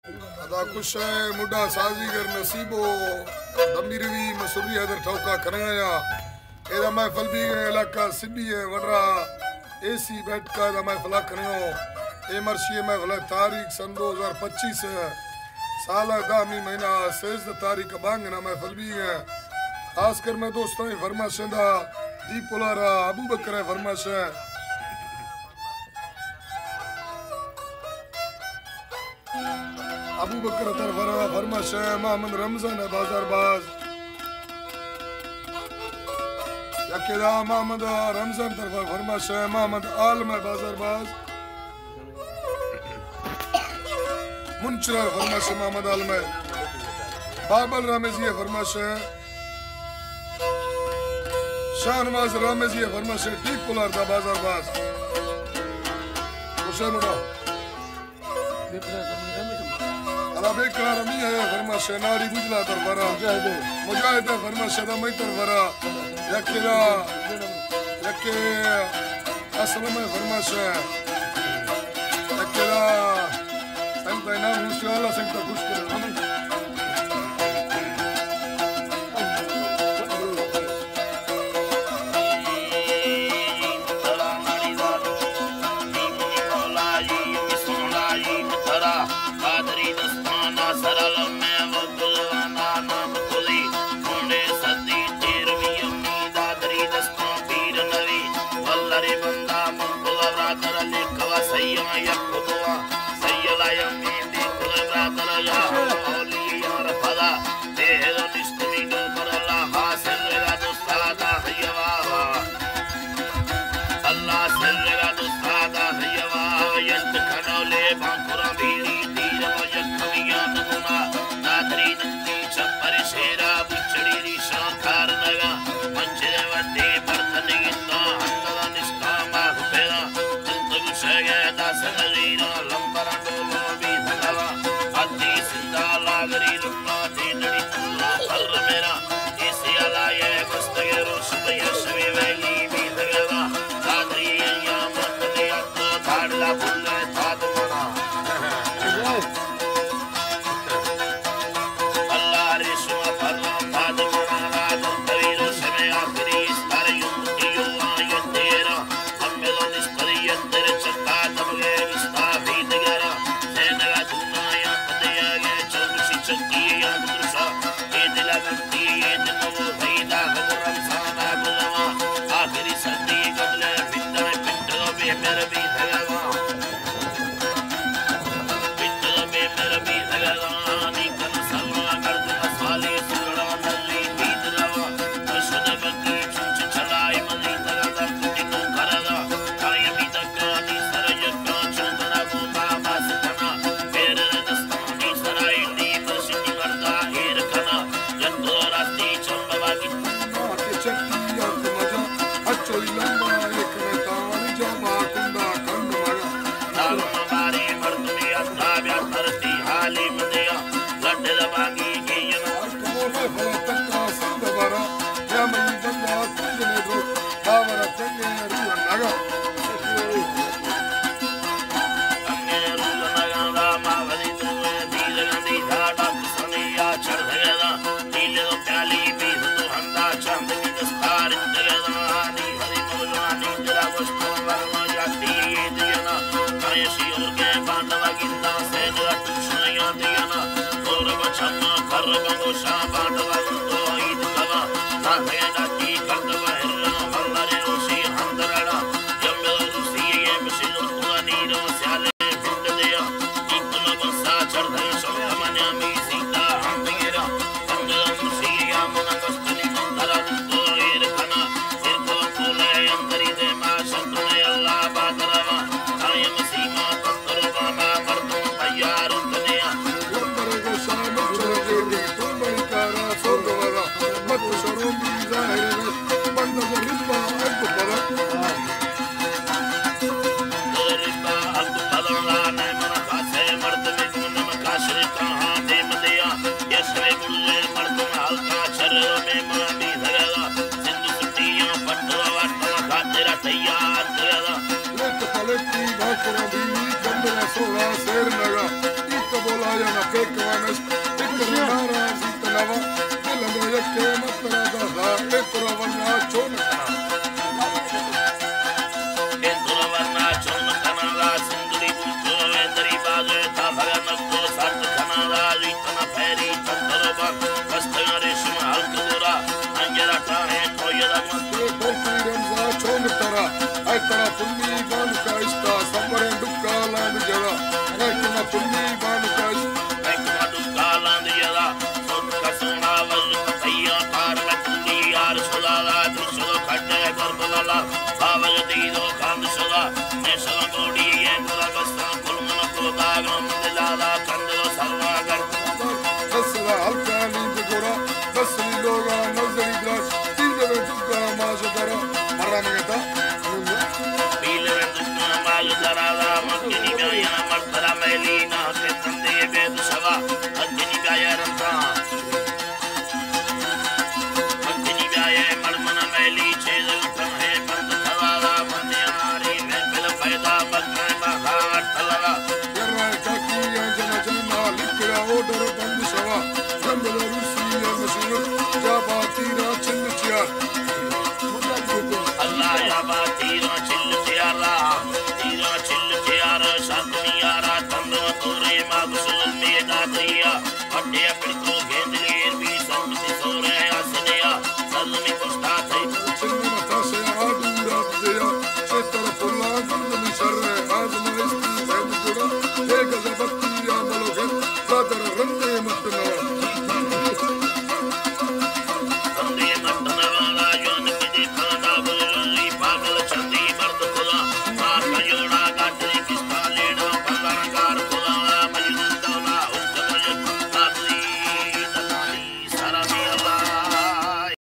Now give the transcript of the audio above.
अदा कुछ है मुड्डा साजीगर नसीबो दमीरवी मसूरी हैदर ठौका करंगया एदा महफल भी इलाका सिबी है वडरा एसी बैठका दा महफल करंगो ए मर्शी महफल तारीख सन 2025 साल दामी महीना 16 तारीख बांग ना महफल भी है खास कर मैं दोस्तों फरमाशंदा दीपोलारा अबू बकर फरमाश अबू बकर तरफरा फरमाश मोहम्मद रमजान बाजारबाज यकेदा मोहम्मद रमजान तरफा फरमाश मोहम्मद आलम बाजारबाज मुंचरा फरमाश मोहम्मद आलम बाबल रामेजी फरमाश शाहनवाज रामेजी फरमाश टीप पुलार दा बाजारबाज खुशे मुड़ा अला बेकरा रमी है फरमाश नारी बुजला तरफरा मुजाहिद फरमाश दा मैं तरफरा यकेदा यके असलम फरमाश यकेदा संता नाम मुश्किल संता खुश कर या ना पेकवानस इतना नाराजी तनावा दिल में यके मतरा दा इतना वरना चोन इतना वरना चोन कनाला सिंदरी बुतो वेंदरी बाजे था भगन को सर्द कनाला इतना फेरी चंद्रबा वस्तरे सुम हल्कदुरा अंजरा टाहे कोयदा के बोलती रंजा चोन तरा आई तरा पुन्नी बान का इस्ता सबरे दुक्का लांद जरा आई तरा पुन्नी बान का इस्ता दुक्का लांद जरा सुन का सोना वल तैया पार में पुन्नी यार सुलाला दुसो खड्डे करबला बावल दीदो कांद सुला ने सला गोड़ी ये गुला बस्ता कुलमन को दागम दिलाला कंदो सरवागर बसरा हल्का नींद गोरा बसरी लोगा नजरी ग्लास तीन में दुक्का माज दरा मरा में था पीले में दुक्का माज दरा मक्खनी गाया मर्दरा मैलीना के तंदे बेद सवा मक्खनी गाया रंता मक्खनी गाया मरमना मैली चेदल तहे बंद खवाला मन्यारी में बिल पैदा बकरे महार तलवा यर्रा काकी या जना जना लिखरा ऑर्डर बंद सवा जंगल रूसी या मशहूर जाबा तीरा चिल चिया अल्लाह या बा तीरा चिल चियारा शांति यारा तंदो तोरे मागसुल में दादरिया